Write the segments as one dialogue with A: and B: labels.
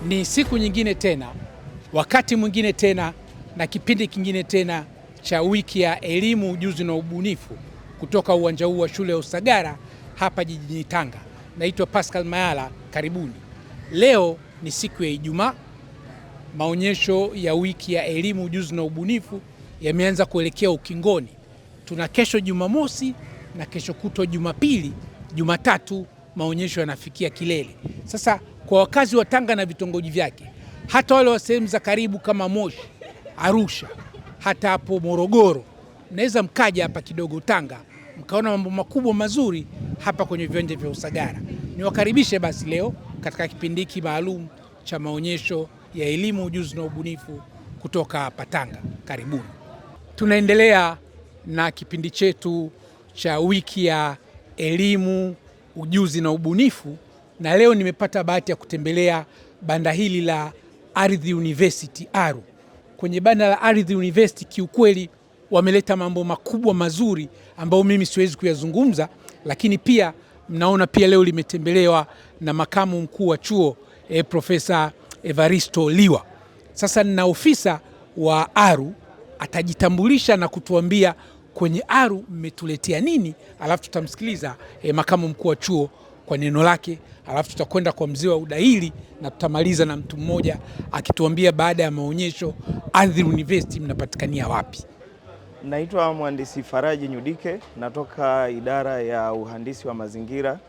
A: Ni siku nyingine tena, wakati mwingine tena, na kipindi kingine tena cha wiki ya elimu, ujuzi na ubunifu kutoka uwanja huu wa shule ya Usagara hapa jijini Tanga. Naitwa Pascal Mayala, karibuni. Leo ni siku ya Ijumaa. Maonyesho ya wiki ya elimu, ujuzi na ubunifu yameanza kuelekea ukingoni. Tuna kesho Jumamosi na kesho kutwa Jumapili. Jumatatu maonyesho yanafikia kilele. Sasa kwa wakazi wa Tanga na vitongoji vyake, hata wale wa sehemu za karibu kama Moshi, Arusha, hata hapo Morogoro, mnaweza mkaja hapa kidogo Tanga mkaona mambo makubwa mazuri hapa kwenye viwanja vya Usagara. Niwakaribishe basi leo katika kipindi hiki maalum cha maonyesho ya elimu, ujuzi na ubunifu kutoka hapa Tanga. Karibuni. Tunaendelea na kipindi chetu cha wiki ya elimu, ujuzi na ubunifu, na leo nimepata bahati ya kutembelea banda hili la Ardhi University Aru. Kwenye banda la Ardhi University kiukweli wameleta mambo makubwa mazuri ambayo mimi siwezi kuyazungumza, lakini pia mnaona pia leo limetembelewa na makamu mkuu wa chuo Profesa Evaristo Liwa. Sasa nina ofisa wa Aru atajitambulisha na kutuambia kwenye Aru mmetuletea nini, alafu tutamsikiliza makamu mkuu wa chuo kwa neno lake, alafu tutakwenda kwa mzee wa udahili na tutamaliza na mtu mmoja akituambia baada ya maonyesho Ardhi University mnapatikania wapi.
B: Naitwa Mhandisi Faraji Nyudike, natoka idara ya uhandisi wa mazingira,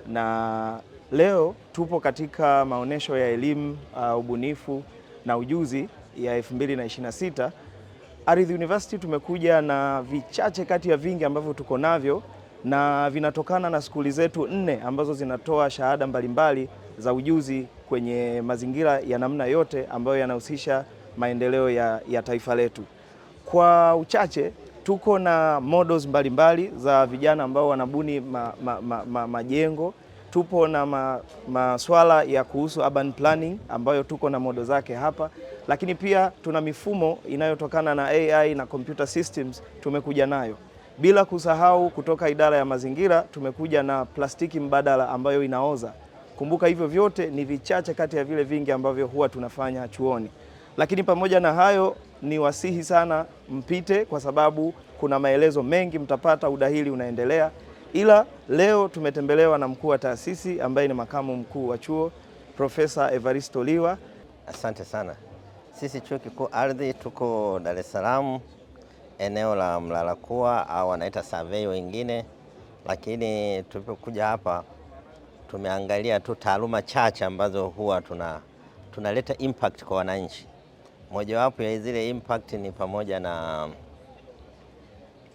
B: na leo tupo katika maonyesho ya elimu, ubunifu na ujuzi ya 2026. Ardhi University tumekuja na vichache kati ya vingi ambavyo tuko navyo, na vinatokana na skuli zetu 4 ambazo zinatoa shahada mbalimbali za ujuzi kwenye mazingira ya namna yote ambayo yanahusisha maendeleo ya taifa letu. Kwa uchache tuko na models mbalimbali za vijana ambao wanabuni majengo. Tupo na maswala ya kuhusu urban planning ambayo tuko na model zake hapa, lakini pia tuna mifumo inayotokana na AI na computer systems tumekuja nayo. Bila kusahau kutoka idara ya mazingira tumekuja na plastiki mbadala ambayo inaoza. Kumbuka hivyo vyote ni vichache kati ya vile vingi ambavyo huwa tunafanya chuoni. Lakini pamoja na hayo ni wasihi sana mpite, kwa sababu kuna maelezo mengi mtapata, udahili unaendelea. Ila leo tumetembelewa na mkuu wa taasisi ambaye ni makamu mkuu wa chuo Profesa Evaristo Liwa.
C: Asante sana. Sisi chuo kikuu Ardhi tuko Dar es Salaam, eneo la Mlalakuwa au wanaita survey wengine, lakini tulipokuja hapa tumeangalia tu taaluma chache ambazo huwa tunaleta impact kwa wananchi. Mojawapo ya zile impact ni pamoja na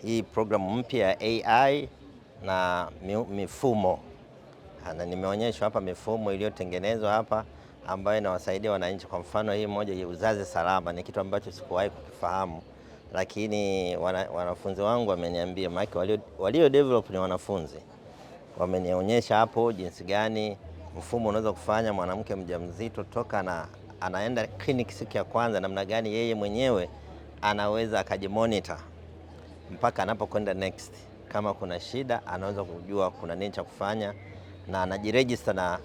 C: hii programu mpya ya AI na mifumo. Na nimeonyeshwa hapa mifumo iliyotengenezwa hapa ambayo inawasaidia wananchi. Kwa mfano hii moja ya uzazi salama ni kitu ambacho sikuwahi kukifahamu, lakini wanafunzi wangu wameniambia, maana walio develop ni wanafunzi, wamenionyesha hapo jinsi gani mfumo unaweza kufanya mwanamke mjamzito toka na anaenda clinic siku ya kwanza, namna gani yeye mwenyewe anaweza akajimonitor mpaka anapokwenda next. Kama kuna shida anaweza kujua kuna nini cha kufanya, na anajiregister na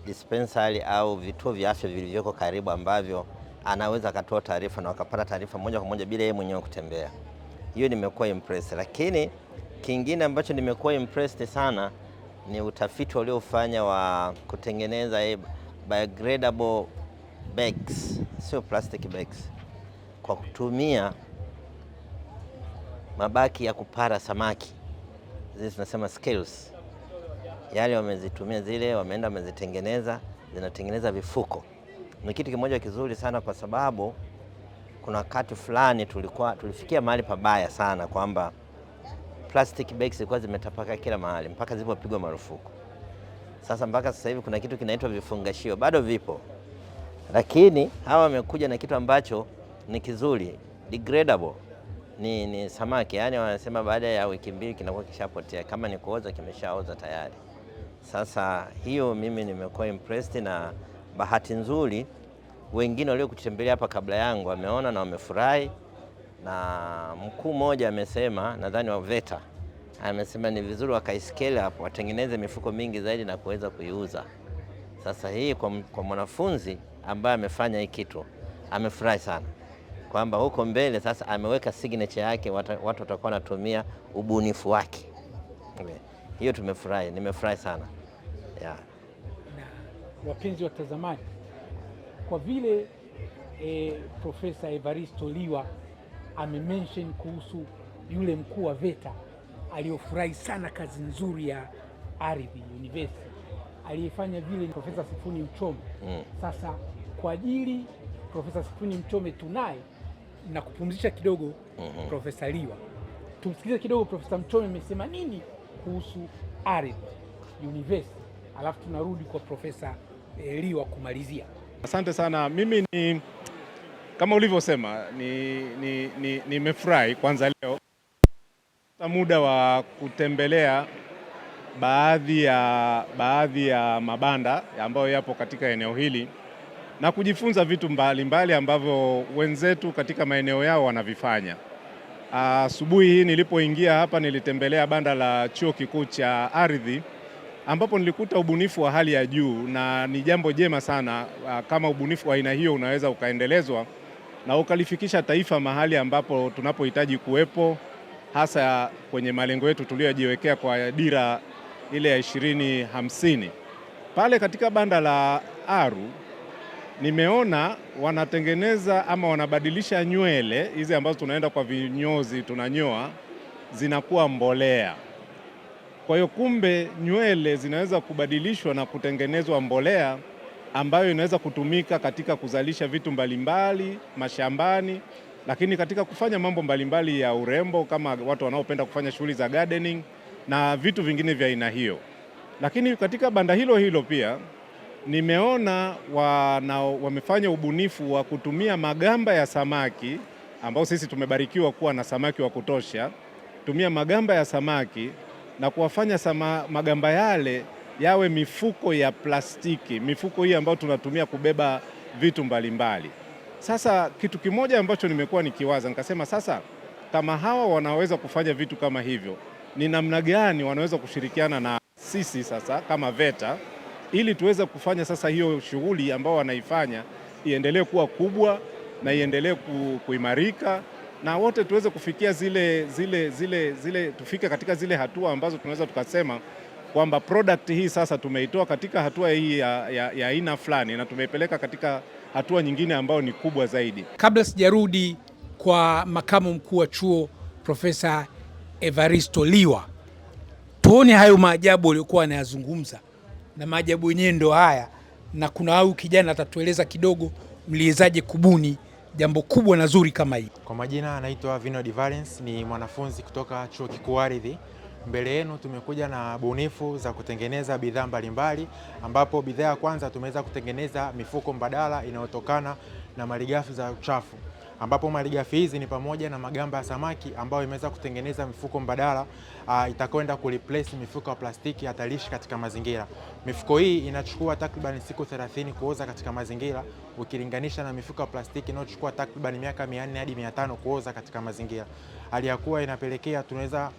C: dispensary au vituo vya afya vilivyoko karibu ambavyo anaweza akatoa taarifa na akapata taarifa moja kwa moja bila yeye mwenyewe kutembea. Hiyo nimekuwa impressed. Lakini kingine ambacho nimekuwa impressed sana ni utafiti waliofanya wa kutengeneza biodegradable bags, sio plastic bags, kwa kutumia mabaki ya kupara samaki, zile tunasema scales. Yale wamezitumia zile, wameenda wamezitengeneza, zinatengeneza vifuko. Ni kitu kimoja kizuri sana, kwa sababu kuna wakati fulani tulifikia mahali pabaya sana kwamba plastic bags zilikuwa zimetapaka kila mahali mpaka zilipopigwa marufuku. Sasa mpaka sasa hivi kuna kitu kinaitwa vifungashio, bado vipo, lakini hawa wamekuja na kitu ambacho ni kizuri, degradable. Ni samaki, yani wanasema baada ya wiki 2 kinakuwa kishapotea, kama ni kuoza kimeshaoza tayari. Sasa hiyo mimi nimekuwa impressed, na bahati nzuri wengine walio kutembelea hapa kabla yangu wameona na wamefurahi. Na mkuu mmoja amesema, nadhani wa VETA, amesema ni vizuri wakaiskele hapo, watengeneze mifuko mingi zaidi na kuweza kuiuza. Sasa hii kwa mwanafunzi ambaye amefanya hii kitu amefurahi sana kwamba huko mbele sasa ameweka signature yake, watu watakuwa wanatumia ubunifu wake. Hiyo tumefurahi, nimefurahi sana yeah.
A: Na wapenzi watazamaji, kwa vile Profesa Evaristo Liwa amemention kuhusu yule mkuu wa VETA aliyofurahi sana kazi nzuri ya Ardhi University aliyefanya vile Profesa Sifuni Mchome. Sasa kwa ajili Profesa Sifuni Mchome tunaye na kupumzisha kidogo Profesa Liwa, tumsikilize kidogo Profesa Mchome amesema nini kuhusu Ardhi University, alafu tunarudi kwa Profesa Liwa kumalizia.
D: Asante sana. Mimi ni kama ulivyosema, nimefurahi kwanza leo muda wa kutembelea baadhi ya mabanda ambayo yapo katika eneo hili na kujifunza vitu mbalimbali ambavyo wenzetu katika maeneo yao wanavifanya. Asubuhi hii nilipoingia hapa nilitembelea banda la Chuo Kikuu cha Ardhi ambapo nilikuta ubunifu wa hali ya juu, na ni jambo jema sana kama ubunifu wa aina hiyo unaweza ukaendelezwa na ukalifikisha taifa mahali ambapo tunapohitaji kuwepo, hasa kwenye malengo yetu tuliyojiwekea kwa dira ile ya 2050. Pale katika banda la Aru nimeona wanatengeneza ama wanabadilisha nywele hizi ambazo tunaenda kwa vinyozi tunanyoa, zinakuwa mbolea. Kwa hiyo kumbe nywele zinaweza kubadilishwa na kutengenezwa mbolea ambayo inaweza kutumika katika kuzalisha vitu mbalimbali mashambani, lakini katika kufanya mambo mbalimbali ya urembo kama watu wanaopenda kufanya shughuli za gardening na vitu vingine vya aina hiyo. Lakini katika banda hilo hilo pia nimeona wamefanya ubunifu wa kutumia magamba ya samaki ambao sisi tumebarikiwa kuwa na samaki wa kutosha, tumia magamba ya samaki na kuwafanya magamba yale yawe mifuko ya plastiki, mifuko hii ambayo tunatumia kubeba vitu mbalimbali. Sasa kitu kimoja ambacho nimekuwa nikiwaza, nikasema sasa kama hawa wanaweza kufanya vitu kama hivyo, ni namna gani wanaweza kushirikiana na sisi sasa kama VETA ili tuweze kufanya sasa hiyo shughuli ambao wanaifanya iendelee kuwa kubwa na iendelee kuimarika, na wote tuweze kufikia tufike katika zile hatua ambazo tunaweza tukasema kwamba product hii sasa tumeitoa katika hatua hii ya aina fulani na tumeipeleka katika hatua nyingine ambayo ni kubwa zaidi.
A: Kabla sijarudi kwa makamu mkuu wa chuo Profesa Evaristo Liwa, tuone hayo maajabu aliyokuwa anayazungumza, na maajabu yenyewe ndo haya, na kuna huyu kijana atatueleza kidogo mliezaje kubuni jambo kubwa na zuri kama hii.
E: Kwa majina anaitwa Vinod Valence, ni mwanafunzi kutoka Chuo Kikuu Ardhi. Mbele yenu tumekuja na bunifu za kutengeneza bidhaa mbalimbali, ambapo bidhaa ya kwanza tumeweza kutengeneza mifuko mbadala inayotokana na malighafi za uchafu, ambapo malighafi hizi ni pamoja na magamba ya samaki ambayo imeweza kutengeneza mifuko mbadala itakwenda kureplace mifuko ya plastiki hatarishi katika mazingira. Mifuko hii inachukua takriban siku 30 kuoza katika mazingira ukilinganisha na mifuko ya plastiki inayochukua takriban miaka 400 hadi 500 kuoza katika mazingira. Hali ya kuwa inapelekea tunaweza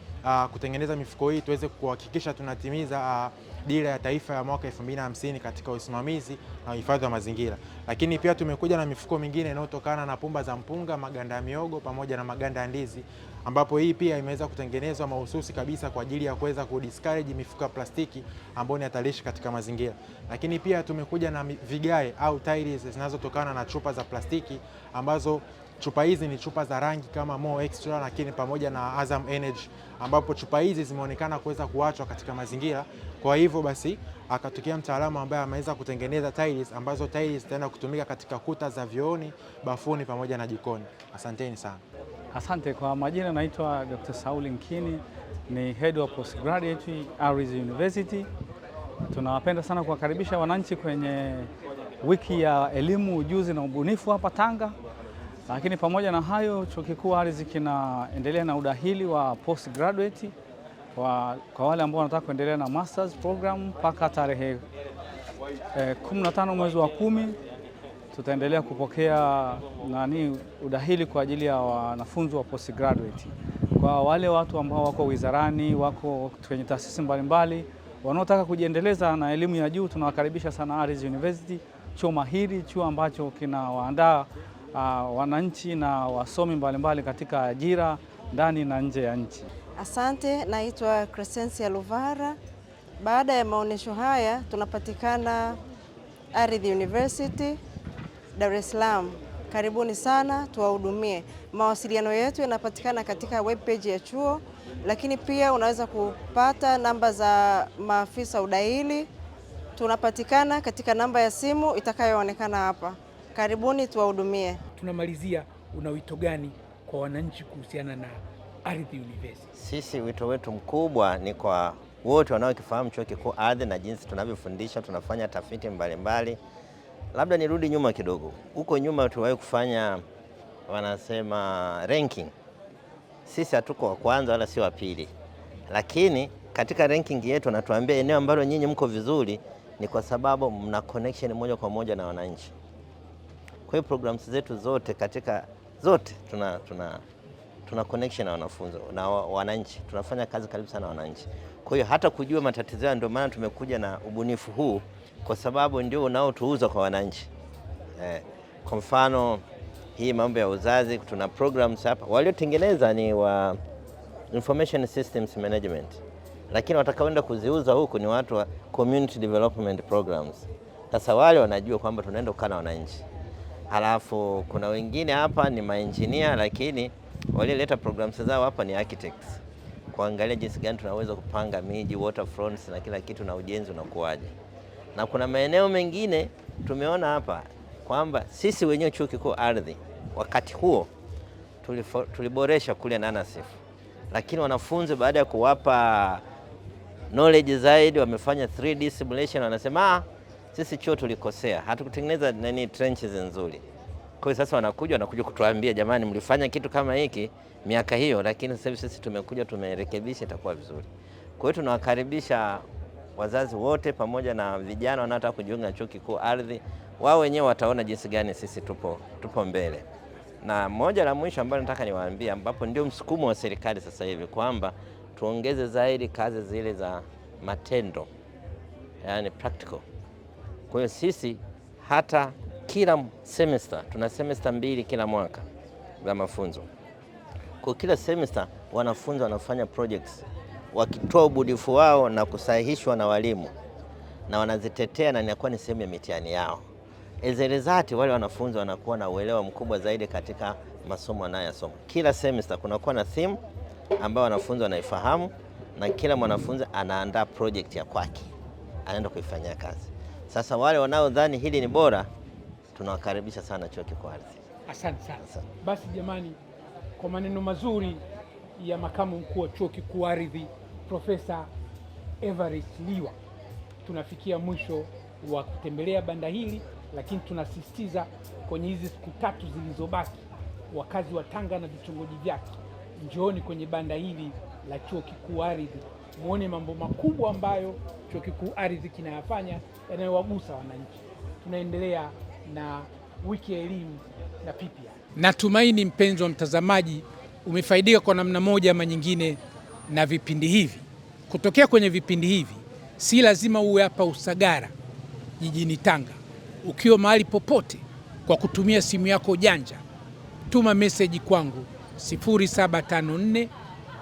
E: kutengeneza mifuko hii tuweze kuhakikisha tunatimiza dira ya taifa ya mwaka 2050 katika usimamizi na uhifadhi wa mazingira. Lakini pia tumekuja na mifuko mingine inayotokana na pumba za mpunga, maganda ya miogo pamoja na maganda ya ndizi, ambapo hii pia imeweza kutengenezwa mahususi kabisa kwa ajili ya kuweza kudiscourage mifuko ya plastiki ambayo ni hatarishi katika mazingira. Lakini pia tumekuja na vigae au tiles zinazotokana na chupa za plastiki, ambazo chupa hizi ni chupa za rangi kama Mo Extra, lakini pamoja na Azam Energy, ambapo chupa hizi zimeonekana kuweza kuachwa katika mazingira. Kwa hivyo basi akatokea mtaalamu ambaye ameweza kutengeneza tiles, ambazo tiles zitaenda kutumika katika kuta za vyooni, bafuni pamoja na jikoni. Asanteni sana.
F: Asante. Kwa majina naitwa Dr. Sauli Nkini, ni Head of Postgraduate Ardhi University. Tunawapenda sana kuwakaribisha wananchi kwenye wiki ya elimu, ujuzi na ubunifu hapa Tanga. Lakini pamoja na hayo, Chuo Kikuu Ardhi kinaendelea na udahili wa postgraduate kwa wale ambao wanataka kuendelea na masters program mpaka tarehe 15 mwezi wa 10 tutaendelea kupokea udahili kwa ajili ya wanafunzi wa postgraduate. Kwa wale watu ambao wako wizarani, wako kwenye taasisi mbalimbali wanaotaka kujiendeleza na elimu ya juu, tunawakaribisha sana Ardhi University chuo mahiri, chuo ambacho kinawaandaa wananchi na wasomi mbalimbali katika ajira ndani na nje ya nchi.
G: Asante, naitwa Crescencia Luvara. Baada ya maonesho haya tunapatikana Ardhi University, Dar es Salaam. Karibuni sana tuwahudumie. Mawasiliano yetu yanapatikana katika webpage ya chuo, lakini pia unaweza kupata namba za maafisa udahili. Tunapatikana katika namba ya simu itakayoonekana hapa. Karibuni tuwahudumie.
A: Tunamalizia, una wito gani kwa wananchi kuhusiana na Ardhi University?
C: Sisi wito wetu mkubwa ni kwa wote wanaokifahamu Chuo Kikuu Ardhi na jinsi tunavyofundisha, tunafanya tafiti mbalimbali. Labda nirudi nyuma kidogo. Huko nyuma tuliwahi kufanya wanasema ranking. Sisi hatuko wa kwanza wala si wa pili. Lakini katika ranking yetu natuambia eneo ambalo nyinyi mko vizuri ni kwa sababu mna connection moja kwa moja na wananchi. Kwa hiyo programs zetu zote tuna connection na wanafunzi na wananchi. Tunafanya kazi karibu sana na wananchi. Kwa hiyo hata kujua matatizo yao, ndio maana tumekuja na ubunifu huu, kwa sababu ndio unaotuuza kwa wananchi. Kwa mfano hii mambo ya uzazi, tuna programs hapa. Waliotengeneza ni wa Information Systems Management, lakini watakaoenda kuziuza huku ni watu wa Community Development Programs. Sasa wale wanajua kwamba tunaenda kukaa na wananchi. Halafu kuna wengine hapa ni maengineer, lakini walioleta programs zao hapa ni architects, kuangalia jinsi gani tunaweza kupanga miji, waterfronts na kila kitu na ujenzi unakuaje. Na kuna maeneo mengine tumeona hapa kwamba sisi wenyewe Chuo Kikuu Ardhi wakati huo tuliboresha kule NANASIF, lakini wanafunzi baada ya kuwapa knowledge zaidi wamefanya 3D simulation, wanasema sisi chuo tulikosea, hatukutengeneza trenches nzuri. Kwa hiyo sasa wanakuja kutuambia, jamani, mlifanya kitu kama hiki miaka hiyo, lakini sasa sisi tumekuja tumerekebisha, itakuwa vizuri. Kwa hiyo tunawakaribisha wazazi wote pamoja na vijana wanaotaka kujiunga na Chuo Kikuu Ardhi. Wao wenyewe wataona jinsi gani sisi tupo mbele. Na moja la mwisho ambalo nataka niwaambie, ambapo ndio msukumo wa serikali sasa hivi, kwamba tuongeze zaidi kazi zile za matendo, yani practical. Kwa hiyo sisi hata kila semester, tuna semester 2 kila mwaka za mafunzo. Kwa kila semester wanafunzi wanafanya projects, wakitoa ubunifu wao na kusahihishwa na walimu, na wanazitetea na inakuwa ni sehemu ya mitihani yao. As a result, wale wanafunzi wanakuwa na uelewa mkubwa zaidi katika masomo wanayosoma. Kila semester kunakuwa na theme ambayo wanafunzi wanaifahamu, na kila mwanafunzi anaandaa project ya kwake, anaenda kuifanyia kazi. Sasa wale wanaodhani hili ni bora, tunawakaribisha sana Chuo Kikuu Ardhi.
A: Asante sana. Basi jamani, kwa maneno mazuri ya makamu mkuu wa Chuo Kikuu Ardhi Profesa Evarist Liwa, tunafikia mwisho wa kutembelea banda hili, lakini tunasisitiza kwenye hizi siku 3 zilizobaki, wakazi wa Tanga na vitongoji vyake, njooni kwenye banda hili la Chuo Kikuu Ardhi, muone mambo makubwa ambayo Chuo Kikuu Ardhi kinayafanya yanayowagusa wananchi. Tunaendelea na wiki ya elimu na PPR. Natumaini mpenzi wa mtazamaji umefaidika kwa namna moja ama nyingine na vipindi hivi. Kutokea kwenye vipindi hivi, si lazima uwe hapa Usagara jijini Tanga. Ukiwa mahali popote, kwa kutumia simu yako janja, tuma message kwangu 0754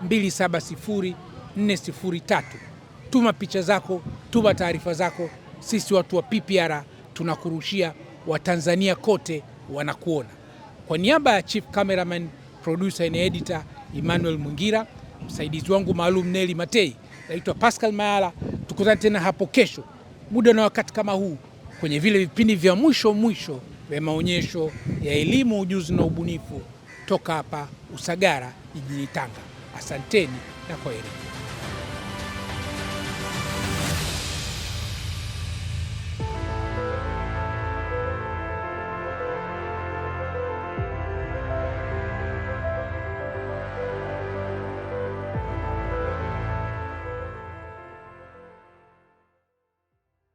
A: 270 403. Tuma picha zako, tuma taarifa zako. Sisi watu wa PPR tunakurushia, Watanzania kote wanakuona. Kwa niaba ya Chief Cameraman, Producer na Editor Emmanuel Mwingira, msaidizi wangu maalum Neli Matei, naitwa Pascal Mayala. Tukutane tena hapo kesho muda na wakati kama huu kwenye vile vipindi vya mwisho vya maonyesho ya elimu, ujuzi na ubunifu toka hapa Usagara jijini Tanga. Asanteni na kwaheri.